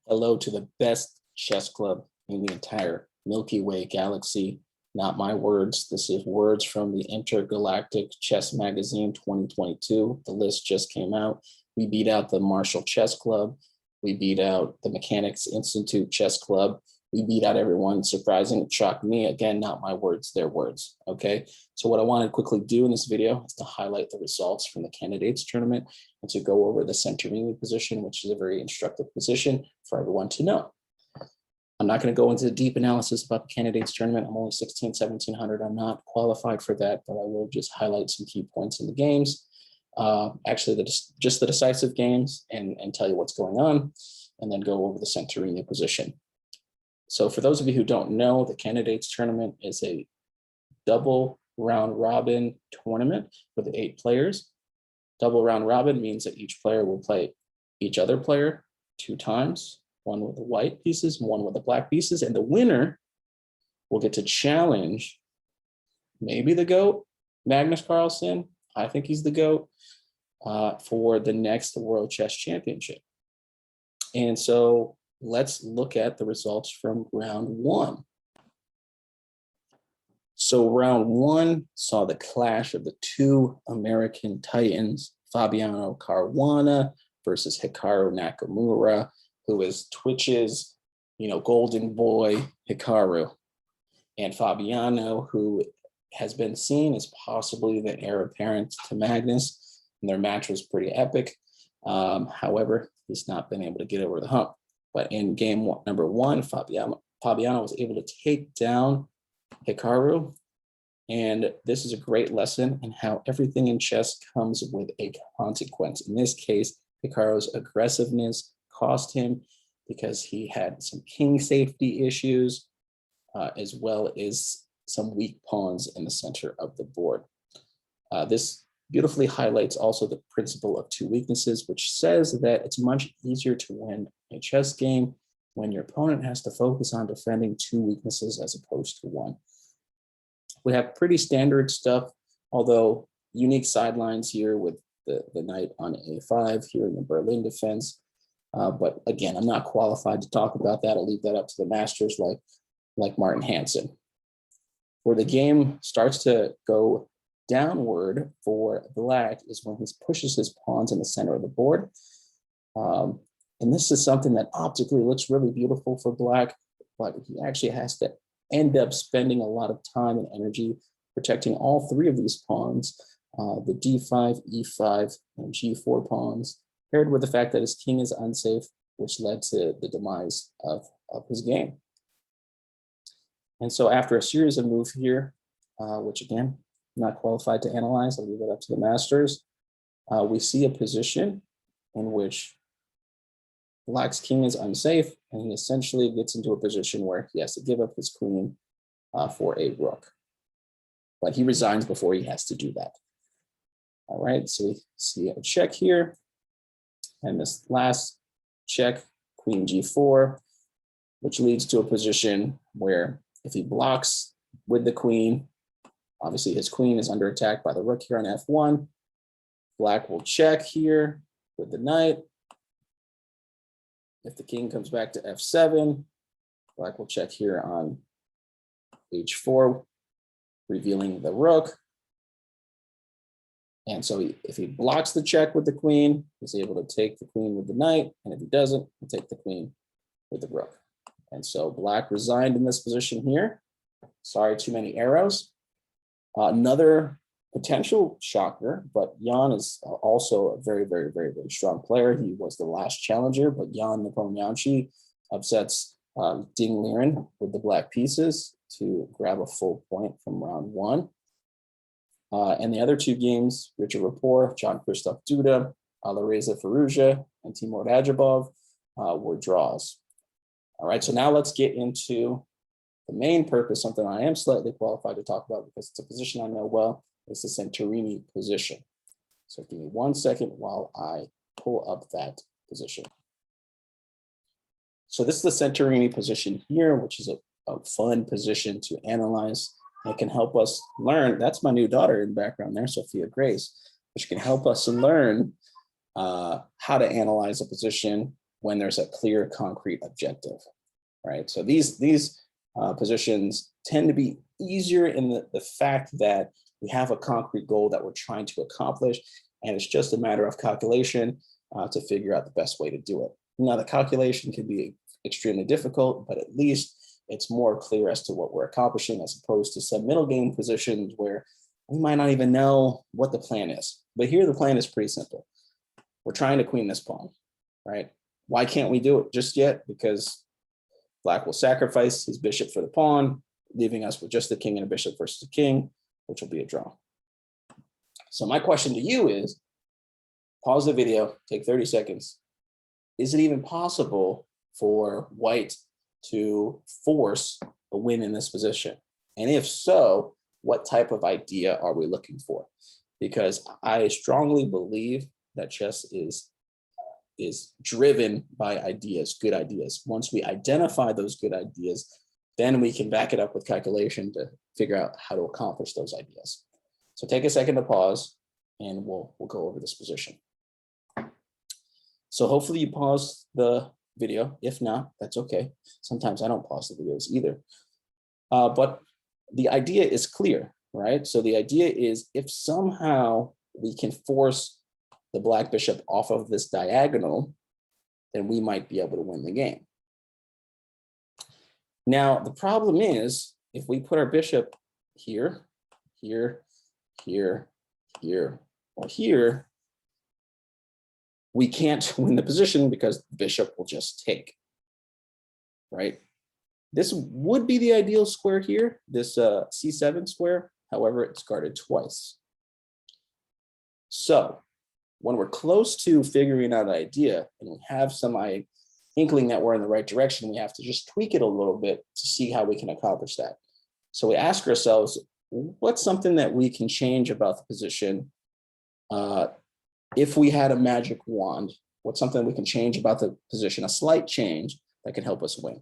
Hello to the best chess club in the entire Milky Way galaxy. Not my words. This is words from the Intergalactic Chess Magazine 2022. The list just came out. We beat out the Marshall Chess Club. We beat out the Mechanics Institute Chess Club. We beat out everyone. Surprising, it shocked me. Again, not my words, their words. Okay. So what I want to quickly do in this video is to highlight the results from the candidates tournament and to go over the Centerini position, which is a very instructive position for everyone to know. I'm not going to go into the deep analysis about the candidates tournament. I'm only 1700. I'm not qualified for that, but I will just highlight some key points in the games. Actually, just the decisive games and tell you what's going on, and then go over the Centerini position. So for those of you who don't know, the candidates tournament is a double round robin tournament with 8 players. Double round robin means that each player will play each other player 2 times, one with the white pieces, one with the black pieces, and the winner will get to challenge maybe the GOAT, Magnus Carlsen. I think he's the GOAT for the next World Chess Championship. And so let's look at the results from round 1. So round 1 saw the clash of the 2 American titans, Fabiano Caruana versus Hikaru Nakamura, who is Twitch's, golden boy Hikaru, and Fabiano, who has been seen as possibly the heir apparent to Magnus, and their match was pretty epic. However, he's not been able to get over the hump. But in game number 1, Fabiano was able to take down Hikaru. And this is a great lesson in how everything in chess comes with a consequence. In this case, Hikaru's aggressiveness cost him because he had some king safety issues, as well as some weak pawns in the center of the board. This beautifully highlights also the principle of 2 weaknesses, which says that it's much easier to win a chess game when your opponent has to focus on defending 2 weaknesses as opposed to 1. We have pretty standard stuff, although unique sidelines here with the knight on a5 here in the Berlin defense. But again, I'm not qualified to talk about that. I'll leave that up to the masters like Martin Hansen. Where the game starts to go downward for black is when he pushes his pawns in the center of the board. And this is something that optically looks really beautiful for black, but he actually has to end up spending a lot of time and energy protecting all 3 of these pawns, the d5, e5, and g4 pawns, paired with the fact that his king is unsafe, which led to the demise of his game. And so after a series of moves here, which again, I'm not qualified to analyze, I'll leave it up to the masters, we see a position in which black's king is unsafe, and he essentially gets into a position where he has to give up his queen for a rook. But he resigns before he has to do that. All right, so we see a check here. And this last check, queen g4, which leads to a position where if he blocks with the queen, obviously his queen is under attack by the rook here on f1. Black will check here with the knight. If the king comes back to f7, black will check here on h4, revealing the rook. And so if he blocks the check with the queen, he's able to take the queen with the knight. And if he doesn't, he'll take the queen with the rook. And so black resigned in this position here. Sorry, too many arrows. Another potential shocker, but Jan is also a very, very, very, very strong player. He was the last challenger, but Jan Nepomniachtchi upsets Ding Liren with the black pieces to grab a full point from round 1. And the other 2 games, Richard Rapport, Jean-Christophe Duda, Alireza Firouzja, and Timur Radjabov were draws. All right, so now let's get into the main purpose, something I am slightly qualified to talk about because it's a position I know well. It's the Centerini position. So give me 1 second while I pull up that position. So this is the Centerini position here, which is a fun position to analyze. It can help us learn. That's my new daughter in the background there, Sophia Grace, which can help us learn how to analyze a position when there's a clear, concrete objective, right? So these positions tend to be easier in the fact that we have a concrete goal that we're trying to accomplish, and it's just a matter of calculation to figure out the best way to do it. Now, the calculation can be extremely difficult, but at least it's more clear as to what we're accomplishing, as opposed to some middle game positions where we might not even know what the plan is. But here the plan is pretty simple. We're trying to queen this pawn, right? Why can't we do it just yet? Because Black will sacrifice his bishop for the pawn, leaving us with just the king and a bishop versus a king, which will be a draw. So my question to you is, pause the video, take 30 seconds. Is it even possible for White to force a win in this position? And if so, what type of idea are we looking for? Because I strongly believe that chess is driven by ideas, good ideas. Once we identify those good ideas, then we can back it up with calculation to figure out how to accomplish those ideas. So take a second to pause, and we'll go over this position. So hopefully you pause the video. If not, that's okay. Sometimes I don't pause the videos either. But the idea is clear, right? So the idea is, if somehow we can force the Black bishop off of this diagonal, then we might be able to win the game. Now, the problem is, if we put our bishop here, here, here, here, or here, we can't win the position because the bishop will just take, right? This would be the ideal square here, this C7 square. However, it's guarded twice. So when we're close to figuring out an idea and we have some inkling that we're in the right direction, we have to just tweak it a little bit to see how we can accomplish that. So we ask ourselves, what's something that we can change about the position? If we had a magic wand, what's something we can change about the position, a slight change that can help us win?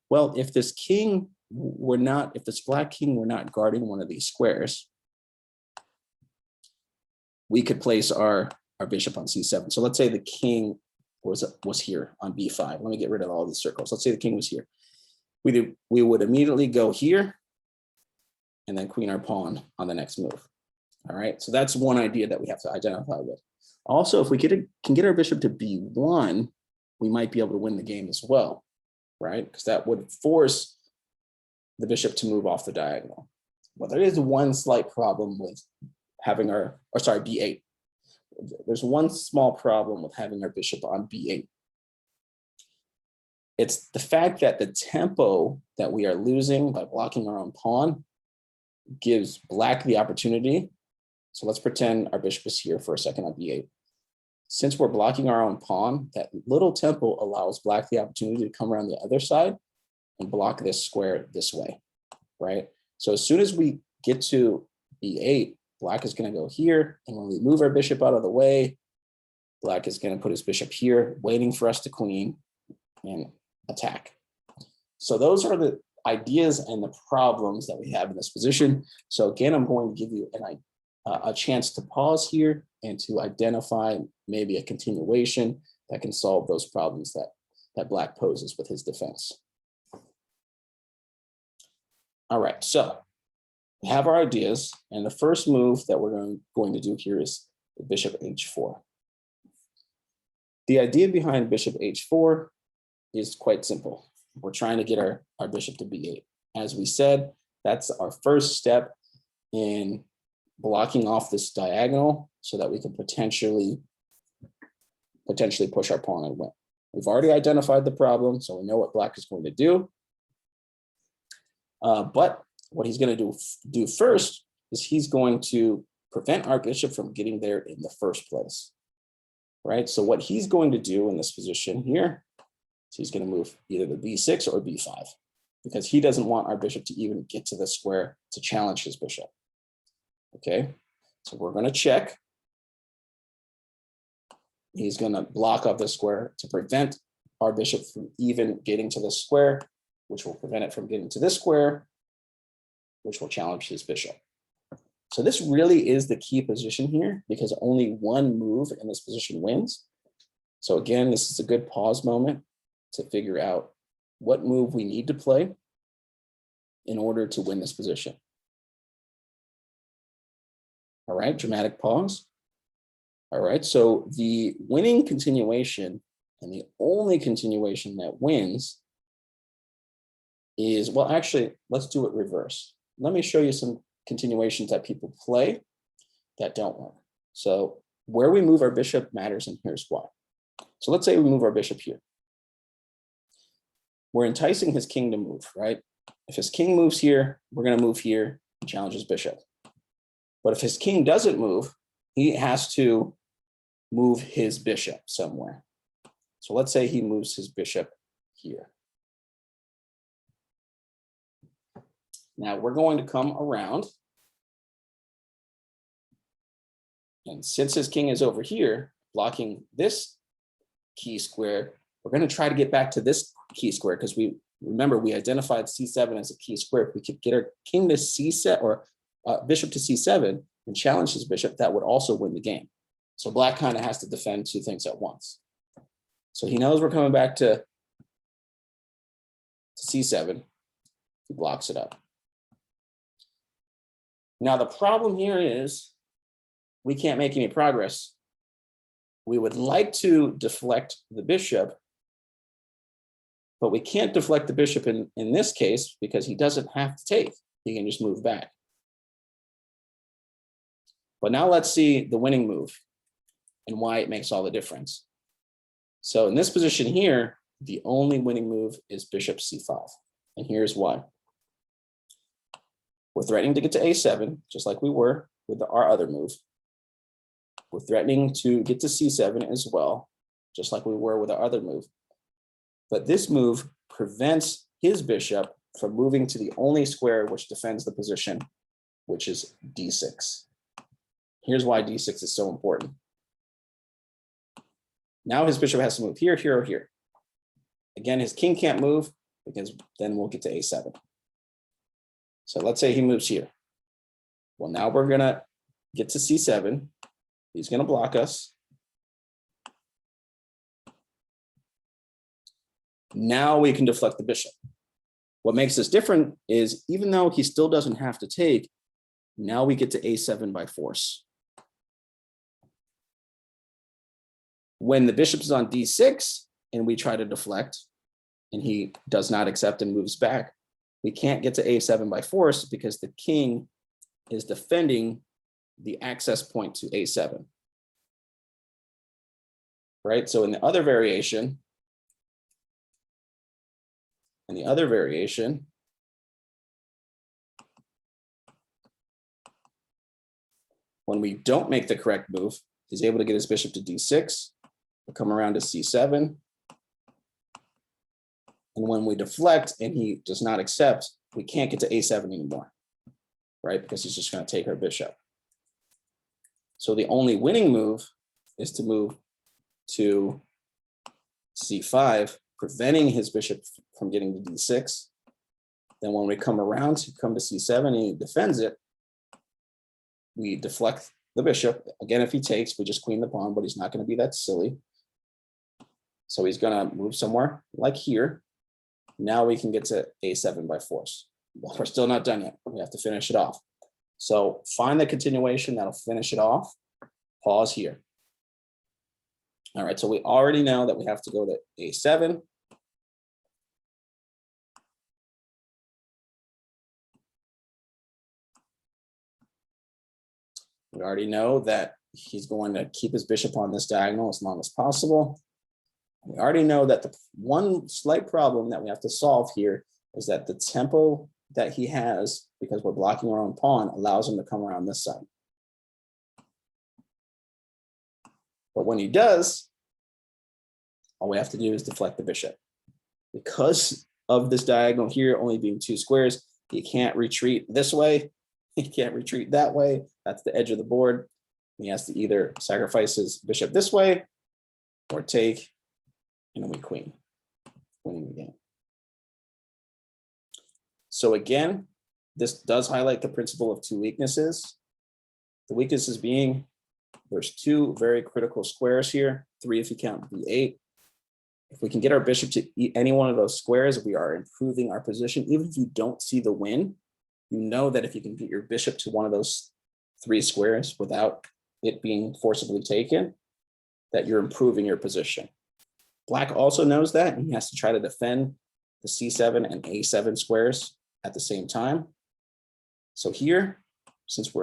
Well, if this Black king were not guarding one of these squares, we could place our bishop on C7. So let's say the king was here on B5. Let me get rid of all these circles. Let's say the king was here. We would immediately go here and then queen our pawn on the next move. All right, so that's one idea that we have to identify with. Also, if we can get our bishop to B1, we might be able to win the game as well, right? Because that would force the bishop to move off the diagonal. Well, there is one slight problem with having B8. There's one small problem with having our bishop on B8. It's the fact that the tempo that we are losing by blocking our own pawn gives Black the opportunity. So let's pretend our bishop is here for a second on B8. Since we're blocking our own pawn, that little tempo allows Black the opportunity to come around the other side and block this square this way, right? So as soon as we get to B8, Black is going to go here. And when we move our bishop out of the way, Black is going to put his bishop here, waiting for us to queen and attack. So those are the ideas and the problems that we have in this position. So again, I'm going to give you a chance to pause here and to identify maybe a continuation that can solve those problems that Black poses with his defense. All right, so we have our ideas, and the first move that we're going to do here is the bishop H4. The idea behind bishop H4 is quite simple. We're trying to get our bishop to B8. As we said, that's our first step in blocking off this diagonal so that we can potentially push our pawn and win. We've already identified the problem, so we know what Black is going to do. But what he's going to do first is he's going to prevent our bishop from getting there in the first place, right? So what he's going to do in this position here, so he's going to move either to B6 or B5, because he doesn't want our bishop to even get to the square to challenge his bishop. Okay, so we're going to check. He's going to block off the square to prevent our bishop from even getting to the square, which will prevent it from getting to this square, which will challenge his bishop. So this really is the key position here, because only one move in this position wins. So again, this is a good pause moment to figure out what move we need to play in order to win this position. All right, dramatic pause. All right, so the winning continuation and the only continuation that wins is, well, actually, let's do it reverse. Let me show you some continuations that people play that don't work. So where we move our bishop matters, and here's why. So let's say we move our bishop here. We're enticing his king to move, right? If his king moves here, we're going to move here and challenge his bishop. But if his king doesn't move, he has to move his bishop somewhere. So let's say he moves his bishop here. Now we're going to come around. And since his king is over here, blocking this key square, we're going to try to get back to this key square because we remember we identified c7 as a key square. If we could get our king to c7 or bishop to c7 and challenge his bishop, that would also win the game. So black kind of has to defend two things at once. So he knows we're coming back to c7. He blocks it up. Now the problem here is we can't make any progress. We would like to deflect the bishop, but we can't deflect the bishop in this case because he doesn't have to take. He can just move back. But now let's see the winning move and why it makes all the difference. So in this position here, the only winning move is bishop c5. And here's why. We're threatening to get to a7, just like we were with our other move. We're threatening to get to c7 as well, just like we were with our other move. But this move prevents his bishop from moving to the only square which defends the position, which is d6. Here's why d6 is so important. Now his bishop has to move here, here, or here. Again, his king can't move because then we'll get to a7. So let's say he moves here. Well, now we're going to get to c7. He's going to block us. Now we can deflect the bishop. What makes this different is even though he still doesn't have to take, now we get to a7 by force. When the bishop is on d6 and we try to deflect and he does not accept and moves back, we can't get to a7 by force because the king is defending the access point to a7. Right? So in the other variation, when we don't make the correct move, he's able to get his bishop to d6, we'll come around to c7. And when we deflect and he does not accept, we can't get to a7 anymore, right? Because he's just going to take our bishop. So the only winning move is to move to c5, preventing his bishop from getting to d6. Then when we come around to come to c7 and he defends it, we deflect the bishop. Again, if he takes, we just queen the pawn, but he's not going to be that silly. So he's going to move somewhere like here. Now we can get to a7 by force. Well, we're still not done yet. We have to finish it off. So find the continuation that'll finish it off. Pause here. All right, so we already know that we have to go to a7. We already know that he's going to keep his bishop on this diagonal as long as possible. We already know that the one slight problem that we have to solve here is that the tempo that he has, because we're blocking our own pawn, allows him to come around this side. But when he does, all we have to do is deflect the bishop. Because of this diagonal here only being two squares, he can't retreat this way. He can't retreat that way. That's the edge of the board. He has to either sacrifice his bishop this way or take, and then we queen, winning the game. So again, this does highlight the principle of two weaknesses. The weaknesses being there's two very critical squares here, three if you count b8. If we can get our bishop to any one of those squares, we are improving our position. Even if you don't see the win, you know that if you can get your bishop to one of those three squares without it being forcibly taken, that you're improving your position. Black also knows that, and he has to try to defend the c7 and a7 squares at the same time. So here, since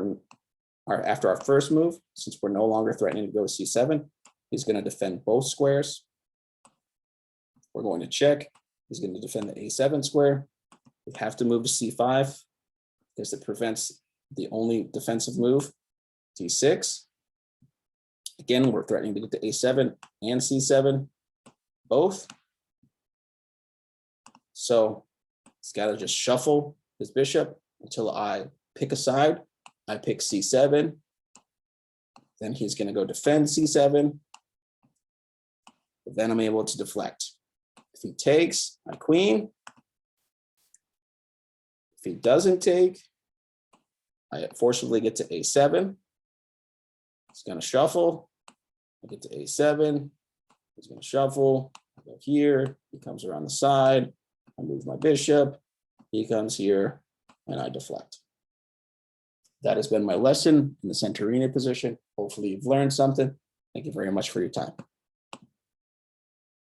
after our first move, since we're no longer threatening to go to c7, he's going to defend both squares. We're going to check. He's going to defend the a7 square. We have to move to c5 because it prevents the only defensive move, d6. Again, we're threatening to get to a7 and c7, both. So he's got to just shuffle his bishop until I pick a side. I pick c7. Then he's going to go defend c7. But then I'm able to deflect. If he takes, I queen. If he doesn't take, I forcibly get to a7. He's going to shuffle. I get to a7. He's going to shuffle. I go here. He comes around the side. I move my bishop. He comes here, and I deflect. That has been my lesson in the Centurina position. Hopefully you've learned something. Thank you very much for your time.